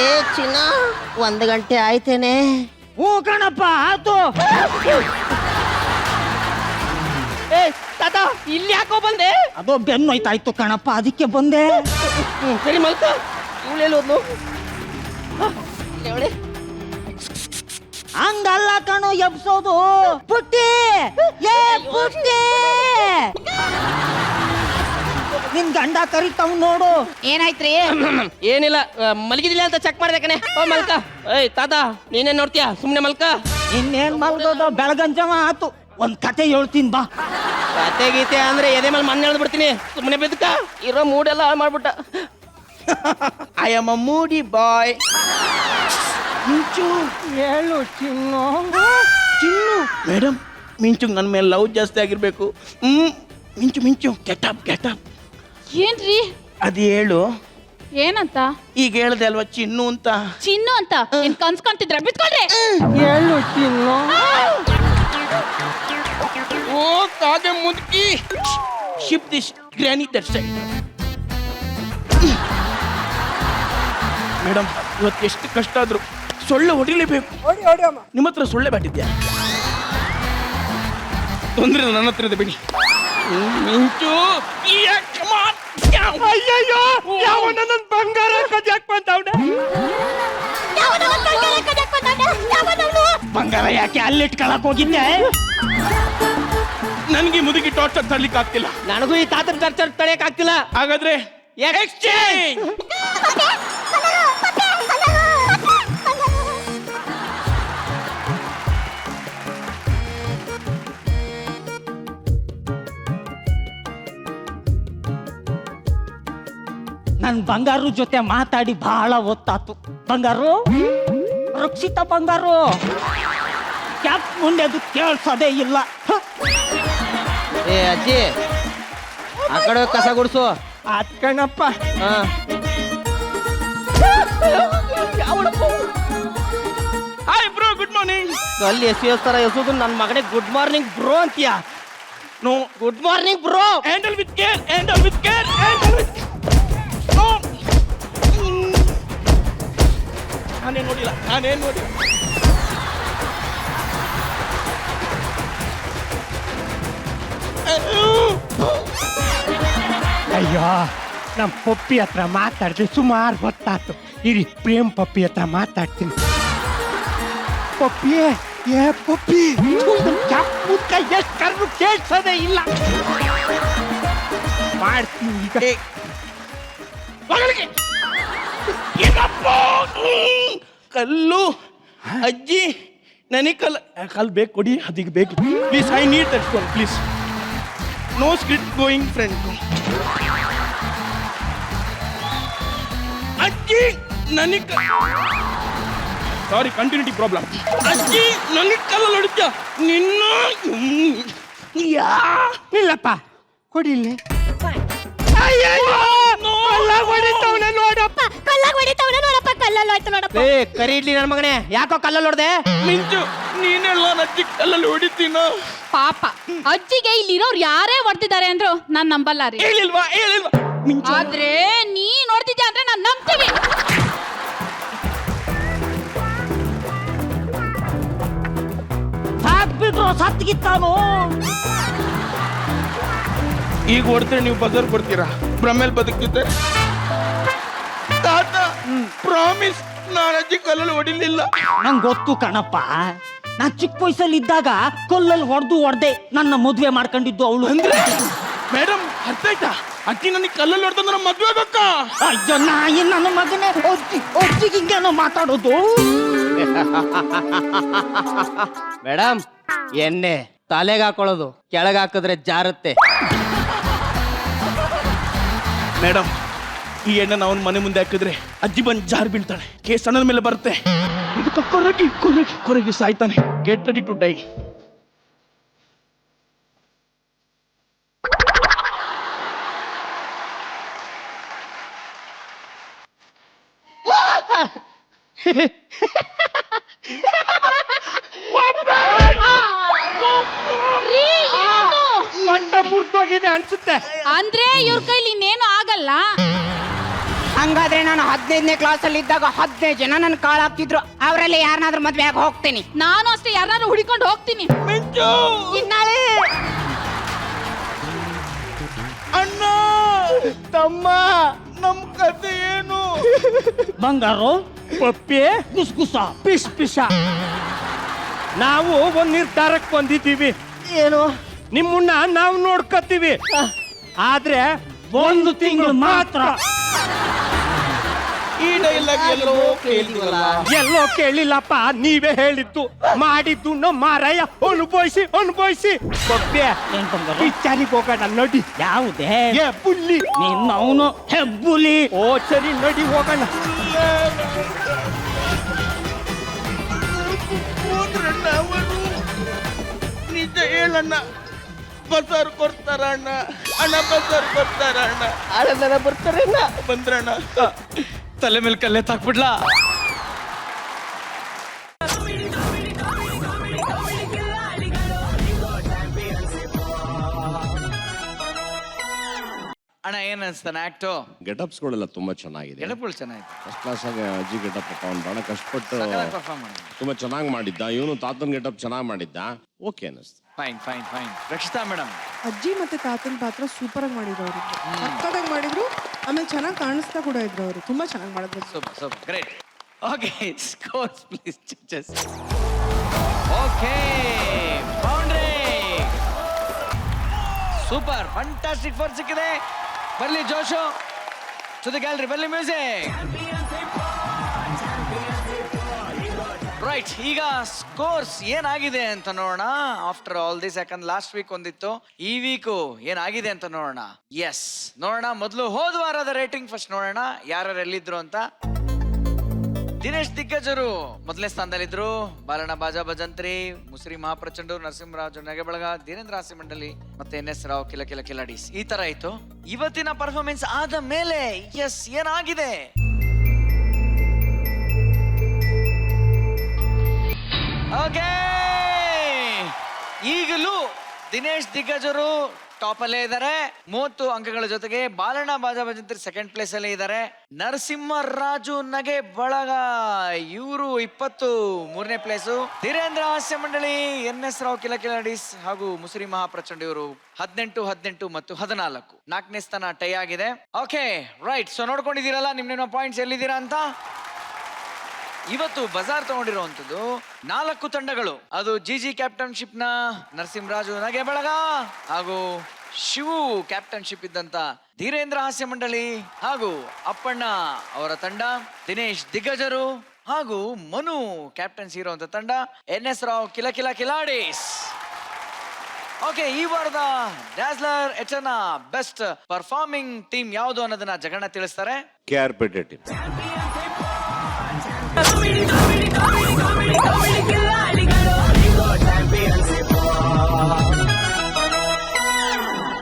ಏ ಚಿನ್ನ 1 ಗಂಟೆ ಆಯ್ತೇನೆ. ಹ್ಞೂ ಕಣಪ್ಪ ಆತು. ಏ ತಾತ ಇಲ್ಲಿ ಯಾಕೋ ಬಂದೆ? ಅದು ಬೆನ್ನೋಯ್ತಾಯ್ತು ಕಣಪ್ಪ, ಅದಕ್ಕೆ ಬಂದೆ. ಸರಿ ಮಲ್ಕ. ಇವಳೆಲ್ಲ ಹೋದ್ಲು? ಹಂಗಲ್ಲ ಕಣೋ ಎಬ್ಸೋದು. ಪುಟ್ಟಿ, ಏ ಪುಟ್ಟಿ, ನಿನ್ ಗಂಡ ಕರಿತಾವ್ ನೋಡು. ಏನಾಯ್ತ್ರಿ? ಏನಿಲ್ಲ, ಮಲಗಿದಿಲ್ಲ ಅಂತ ಚೆಕ್ ಮಾಡ್ದೆ ಕಣೆ. ಓ ಮಲ್ಕ. ಏಯ್ ತಾತ ನೀನೇನ್ ನೋಡ್ತೀಯಾ? ಸುಮ್ನೆ ಮಲ್ಕ. ಇನ್ನೇನ್ ಮಲ್ಗೋದು, ಬೆಳಗಂಜವ ಆತು. ಒಂದ್ ಕತೆ ಹೇಳ್ತೀನಿ ಬಾ. ಕತೆ ಗೀತೆ ಅಂದ್ರೆ ಎದೆ ಮೇಲೆ ಮಣ್ಣು ಎಳ್ದು ಬಿಡ್ತೀನಿ. ಸುಮ್ಮನೆ ಬೆದಕ ಇರೋ ಮೂಡೆಲ್ಲ ಹಾಳು ಮಾಡ್ಬಿಟ್ಟ. ಐ ಆಮ್ ಅ ಮೂಡಿ ಬಾಯ್. ಮಿಂಚು ಹೇಳು ಚಿನ್ನು. ಚಿನ್ನು ಮೇಡಮ್, ಮಿಂಚು ನನ್ನ ಮೇಲೆ ಲವ್ ಜಾಸ್ತಿ ಆಗಿರ್ಬೇಕು. ಮಿಂಚು ಮಿಂಚು ಕೆಟಪ್ ಏನ್ರಿ? ಅದು ಹೇಳು. ಏನಂತ? ಈಗ ಹೇಳ್ದೆ ಅಲ್ವಾ ಚಿನ್ನು ಅಂತ. ಚಿನ್ನು ಅಂತ ಏನ್ ಕನ್ಸ್ಕೊಂತಿದ್ರ? ಬಿತ್ಕೊಳ್ರಿ. ಹೇಳು ಚಿನ್ನು. ಓ ಕಾಗೆ ಮುದುಕಿ, shift this ಗ್ರಾನಿ that side. Madam, ಇವತ್ತು ಎಷ್ಟು ಕಷ್ಟ ಆದ್ರು ಸೊಳ್ಳೆ ಹೊಡಿಲೇಬೇಕು. ನಿಮ್ಮ ಹತ್ರ ಸೊಳ್ಳೆ ಬ್ಯಾಟಿದ್ಯಾ? ತೊಂದ್ರೆ ನನ್ನ ಹತ್ರ ಇದೆ, ಬಿಡಿ. ಮಿಂಚು ಅಯ್ಯಯ್ಯೋ, ಯಾವನ ನನ್ ಬಂಗಾರ ಕದ್ಯಾಕ್ ಬಂದವ್ನೆ. ಬಂಗಾರ ಯಾಕೆ ಅಲ್ಲಿಟ್ಕೊಳಕ್ ಹೋಗಿದ್ದೆ? ನನ್ಗೆ ಮುದುಕಿ ಟಾರ್ಚರ್ ತರ್ಲಿಕ್ಕೆ ಆಗ್ತಿಲ್ಲ. ನನಗೂ ಈ ತಾತನ ಟಾರ್ಚರ್ ತಡೆಯಕ್ ಆಗ್ತಿಲ್ಲ. ಹಾಗಾದ್ರೆ ಎಕ್ಸ್ಚೇಂಜ್. ನನ್ ಬಂಗಾರು ಜೊತೆ ಮಾತಾಡಿ ಬಹಳ ಹೊತ್ತಾತು. ಬಂಗಾರು, ರಕ್ಷಿತ ಬಂಗಾರು, ಕ್ಯಾಪ್ ಮುಂದೆದು ಕೇಳ್ಸೋದೇ ಇಲ್ಲ. ಏ ಅಜ್ಜಿ, ಆ ಕಡೆ ಕಸ ಗುಡ್ಸು. ಆತ್ ಕಣಪ್ಪ. Hi bro, good morning. ಅಲ್ಲಿ ಎಸ್ತರ ಎಸೋದು ನನ್ನ ಮಗನೇ ಗುಡ್ ಮಾರ್ನಿಂಗ್ ಬ್ರೋ ಅಂತೀಯ? No, good morning bro. Handle with care, handle with care, handle with. No, ನಾನೇನ್ ನೋಡಿಲ್ಲ. ಅಯ್ಯೋ, ನಮ್ಮ ಪಪ್ಪಿ ಹತ್ರ ಮಾತಾಡಿದ್ರೆ ಸುಮಾರು ಹೊತ್ತಾತು. ಇರಿ, ಪ್ರೇಮ್ ಪಪ್ಪಿ ಹತ್ರ ಮಾತಾಡ್ತೀನಿ. ಪಪ್ಪಿ, ಏ ಪಪ್ಪಿ, ಎಷ್ಟು ಕರ್ರು ಕೇಳ್ಸೋದೇ ಇಲ್ಲ. ಮಾಡ್ತೀನಿ ಈಗ. ಕಲ್ಲು ಅಜ್ಜಿ, ನನಗೆ ಕಲ್ಲು ಬೇಕು, ಕೊಡಿ. ಅದಕ್ಕೆ ಬೇಕು please. I need that call please. No script going friend. ಅಜ್ಜಿ ನನಗೆ ಸಾರಿ, ಕಂಟಿನ್ಯೂಟಿ ಪ್ರಾಬ್ಲಮ್. ಅಜ್ಜಿ ನನಗೆ ಕಲ್ಲಲ್ಲಿ ಹೊಡಿತ್ಯಾ ನಿನ್ನ? ಇಲ್ಲಪ್ಪ, ಕೊಡಿಲ್ಲ. ಏ ಕರಿ ಇಡ್ಲಿ ನನ್ನ ಮಗನೇ, ಯಾಕೋ ಕಲ್ಲಲ್ಲಿ ಹೊಡ್ದೆ? ಮಿಂಚು, ನೀನೆಲ್ಲ ಅಜ್ಜಿ ಕಲ್ಲಲ್ಲಿ ಹೊಡಿತೀನ? ಪಾಪ ಅಜ್ಜಿಗೆ ಇಲ್ಲಿರೋರು ಯಾರೇ ಹೊಡ್ತಿದ್ದಾರೆ ಅಂದ್ರು ನಾನ್ ನಂಬಲ್ಲ ರೀ. ಹೇಳಿಲ್ವಾ ಮಿಂಚು? ಆದ್ರೆ ನೀ ನೋಡ್ತಿದ್ಯಾ ಅಂದ್ರೆ ನಾನ್ ನಂಬ್ತೀವಿ. ಸಾಕ್ಬಿಟ್ರು, ಸತ್ಗಿತ್ತಾನು. ಈಗ ಹೊಡ್ತಾರೆ, ನೀವು ಬಜಾರ್ ಕೊಡ್ತೀರಾ? ಬ್ರಹ್ಮೇಲ್ ಬದುಕ್ತಿದ್ದೆ ತಾತ. ಪ್ರಾಮಿಸ್, ನಾನು ಅಜ್ಜಿ ಕಲ್ಲಲ್ಲಿ ಹೊಡಿಲಿಲ್ಲ. ನಂಗೆ ಗೊತ್ತು ಕಣಪ್ಪ. ನಾ ಚಿಕ್ಕ ವಯಸ್ಸಲ್ಲಿ ಇದ್ದಾಗ ಕಲ್ಲಲ್ಲಿ ಹೊಡೆದೆ ನನ್ನ ಮದುವೆ ಮಾಡ್ಕೊಂಡಿದ್ದು ಅವಳು. ಅಂದ್ರೆ ಮೇಡಮ್, ಅರ್ಥ ಆಯ್ತಾ? ಅಜ್ಜಿ ನನಗೆ ಕಲ್ಲಲ್ಲಿ ಹೊಡೆದ್ರೆ ಮದ್ವೆ ಆಗಕ್ಕ? ಅಯ್ಯೋ ನಾಯಿ ನನ್ನ ಮಗನೇ, ಒಜ್ಜಿಗೆ ಹಿಂಗೇನೋ ಮಾತಾಡೋದು. ಮೇಡಮ್, ಎಣ್ಣೆ ತಲೆಗೆ ಹಾಕೊಳ್ಳೋದು, ಕೆಳಗೆ ಹಾಕಿದ್ರೆ ಜಾರುತ್ತೆ. ಮೇಡಮ್, ಈ ಎಣ್ಣೆ ಅವನ ಮನೆ ಮುಂದೆ ಹಾಕಿದ್ರೆ ಅಜ್ಜಿ ಬಂದು ಜಾರ್ ಬೀಳ್ತಾಳೆ. ಕೇಸ್ ಅನ್ನದ ಮೇಲೆ ಬರುತ್ತೆ. ಇದಕ್ಕೆ ಕೊರಗಿ ಸಾಯ್ತಾನೆ. Get ready to die. ಮಂಟ ಮುರ್ದೋಗಿದೆ ಅನ್ಸುತ್ತೆ. ಅಂದ್ರೆ ಇವ್ರ ಕೈಲಿ ಇನ್ನೇನು ಆಗಲ್ಲ. ಹಂಗಾದ್ರೆ ನಾನು 15ನೇ ಕ್ಲಾಸಲ್ಲಿ ಇದ್ದಾಗ 15 ಜನ ನನ್ನ ಕಾಳಾಗ್ತಿದ್ರು. ಅವರಲ್ಲಿ ಯಾರನ್ನಾದ್ರೂ ಮದ್ವೆ ಆಗಿ ಹೋಗ್ತೀನಿ. ನಾನು ಅಷ್ಟೇ ಯಾರನ್ನಾರು ಹುಡಿಕೊಂಡು ಹೋಗ್ತೀನಿ. ಮಿಂಚು ಇನ್ನಾಳೆ ಅಣ್ಣ ತಮ್ಮ ನಮ್ ಕತೆ ಏನು? ಬಂಗಾರು ಪಪ್ಪಿ ಗುಸ್ಗುಸ ಪಿಶ್ ಪಿಶ. ನಾವು ಒಂದ್ ನಿರ್ಧಾರಕ್ಕೆ ಬಂದಿದ್ದೀವಿ. ಏನು? ನಿಮ್ಮನ್ನ ನಾವು ನೋಡ್ಕೊತೀವಿ, ಆದ್ರೆ 1 ತಿಂಗಳು ಮಾತ್ರ. ಈ ಡೈಲಾಗ್ ಎಲ್ಲೋ ಕೇಳಿದ್ವಲ್ಲ. ಎಲ್ಲೋ ಕೇಳಿಲ್ಲಪ್ಪ, ನೀವೇ ಹೇಳಿದ್ದು. ಮಾಡಿದ್ದು ನಮ್ಮ ಮಾರಾಯ. ಅನುಭವಿಸಿ ಅನುಭವಿಸಿ. ಪಪ್ಪಿ ಏನ್ ಬಂಗಾರು? ಪಿಕ್ಚರಿಗೆ ಹೋಗೋಣ ನಡಿ. ಯಾವುದೇ ಏ ಬುಲ್ಲಿ. ನಿನ್ನವನು ಹೆಬ್ಬುಲಿ. ಓ ಸರಿ ನಡಿ ಹೋಗೋಣ. ಹೋದ್ರಣ್ಣ ಅವರು. ನಿಜ ಹೇಳಣ್ಣ, ಬಜಾರ್ ಕೊಡ್ತಾರ ಅಣ್ಣ. ಅಣ್ಣ ಬಜಾರ್ ಕೊಡ್ತಾರ ಅಣ್ಣ. ಅಣ್ಣನ ಬರ್ತಾರೆ ಅಣ್ಣ. ಬಂದ್ರಣ್ಣ. ತಲೆ ಮೇಲೆ ಕಲ್ಲೆ ತಾಕ್ಬಿಡ್ಲಾ? ಅಣ್ಣ ಏನ್ ಅನ್ಸ್ತಾನೆ ಆಕ್ಟು? ಗೆಟಪ್ಸ್ಗಳೆಲ್ಲ ತುಂಬಾ ಚೆನ್ನಾಗಿದೆ. ಗೆಟಪ್ಗಳು ಚೆನ್ನಾಗಿದೆ, ಫಸ್ಟ್ ಕ್ಲಾಸ್ ಆಗಿ ಅಜ್ಜಿ ಗೆಟಪ್ ಅವ್ನು ಬಹಳ ಕಷ್ಟಪಟ್ಟು ಪರ್ಫಾರ್ಮ್ ಮಾಡಿ ತುಂಬಾ ಚೆನ್ನಾಗಿ ಮಾಡಿದ್ದ. ಇವನು ತಾತನ್ ಗೆಟಪ್ ಚೆನ್ನಾಗಿ ಮಾಡಿದ್ದ. ಓಕೆ ಅನಿಸ್ತು. Fine fine fine. Rakshita madam, ಅಜ್ಜಿ ಮತ್ತೆ ತಾತನ ಪಾತ್ರ ಸೂಪರ್ ಆಗಿ ಮಾಡಿದ್ರು ಅವರು. ಸಕ್ಕತ್ತಾಗಿ ಮಾಡಿದ್ರು. ಆಮೇಲೆ ಚೆನ್ನಾಗಿ ಕಾಣಿಸ್ತಾ ಕೂಡ ಇದ್ರು ಅವರು. ತುಂಬಾ ಚೆನ್ನಾಗಿ ಮಾಡಿದ್ರು. Super super great. Okay scores please judges. Okay boundary super fantastic four ಸಿಕ್ಕಿದೆ. ಬರ್ಲಿ ಜೋಶು ಟು ದ ಗ್ಯಾಲರಿ, ಬರ್ಲಿ ಮ್ಯೂಸಿಕ್. ರೈಟ್, ಈಗ ಸ್ಕೋರ್ಸ್ ಏನಾಗಿದೆ ಅಂತ ನೋಡೋಣ ಆಫ್ಟರ್ ಆಲ್ ದಿಸ್. ಯಾಕಂದ್ರೆ ಲಾಸ್ಟ್ ವೀಕ್ ಒಂದಿತ್ತು, ಈ ವೀಕು ಏನಾಗಿದೆ ಅಂತ ನೋಡೋಣ. ಎಸ್ ನೋಡೋಣ. ಮೊದಲು ಹೋದ ವಾರದ ರೇಟಿಂಗ್ ಫಸ್ಟ್ ನೋಡೋಣ, ಯಾರ್ಯಾರು ಎಲ್ಲಿದ್ರು ಅಂತ. ದಿನೇಶ್ ದಿಗ್ಗಜರು ಮೊದಲನೇ ಸ್ಥಾನದಲ್ಲಿದ್ರು. ಬಾಲಣ್ಣ ಬಾಜಾ ಭಜಂತ್ರಿ, ಮುಸ್ರಿ ಮಹಾಪ್ರಚಂಡು, ನರಸಿಂಹರಾಜು ನಗೆಬಳಗ, ಧೀರೇಂದ್ರ ಹಾಸ್ಯ ಮಂಡಳಿ ಮತ್ತೆ NS ರಾವ್ ಕಿಲ ಕಿಲ ಕಿಲಾಡೀಸ್. ಈ ತರ ಇತ್ತು. ಇವತ್ತಿನ ಪರ್ಫಾರ್ಮೆನ್ಸ್ ಆದ ಮೇಲೆ ಎಸ್ ಏನಾಗಿದೆ? ಓಕೆ, ಈಗಲೂ ದಿನೇಶ್ ದಿಗ್ಗಜರು ಟಾಪ್ ಅಲ್ಲೇ ಇದ್ದಾರೆ 30 ಅಂಕಗಳ ಜೊತೆಗೆ. ಬಾಲಣ್ಣ ಬಾಜಾ ಭಜಂತ್ರಿ ಸೆಕೆಂಡ್ ಪ್ಲೇಸ್ ಅಲ್ಲೇ ಇದ್ದಾರೆ. ನರಸಿಂಹರಾಜು ನಗೆ ಬಳಗ ಇವರು 20 ಮೂರನೇ ಪ್ಲೇಸು. ಧೀರೇಂದ್ರ ಹಾಸ್ಯ ಮಂಡಳಿ, NS ರಾವ್ ಕಿಲ ಕಿಲಾಡೀಸ್ ಹಾಗೂ ಮುಸುರಿ ಮಹಾಪ್ರಚಂಡ ಇವರು 18, 18 ಮತ್ತು 14. 4ನೇ ಸ್ಥಾನ ಟೈ ಆಗಿದೆ. ಓಕೆ ರೈಟ್, ಸೊ ನೋಡ್ಕೊಂಡಿದ್ದೀರಲ್ಲ ನಿಮ್ಮ ಪಾಯಿಂಟ್ಸ್ ಎಲ್ಲಿದ್ದೀರಾ ಅಂತ. ಇವತ್ತು ಬಜಾರ್ ತಗೊಂಡಿರುವಂತದ್ದು 4 ತಂಡಗಳು. ಅದು ಜಿಜಿ ಕ್ಯಾಪ್ಟನ್ಶಿಪ್ ನ ನರಸಿಂಹರಾಜು ನಗೆ ಬಳಗ ಹಾಗೂ ಶಿವು ಕ್ಯಾಪ್ಟನ್ಶಿಪ್ ಇದ್ದಂತ ಧೀರೇಂದ್ರ ಹಾಸ್ಯ ಮಂಡಳಿ ಹಾಗೂ ಅಪ್ಪಣ್ಣ ಅವರ ತಂಡ, ದಿನೇಶ್ ದಿಗ್ಗಜರು ಹಾಗೂ ಮನು ಕ್ಯಾಪ್ಟನ್ಸಿ ಇರುವಂತ ತಂಡ, NS ರಾವ್ ಕಿಲ ಕಿಲ ಕಿಲಾಡೀಸ್. ಓಕೆ, ಈ ವಾರದ ಡ್ಯಾಸ್ಲರ್ ಎಚನ ಬೆಸ್ಟ್ ಪರ್ಫಾರ್ಮಿಂಗ್ ಟೀಮ್ ಯಾವುದು ಅನ್ನೋದನ್ನ ಜಗಣ್ಣ ತಿಳಿಸ್ತಾರೆ. KRPT team.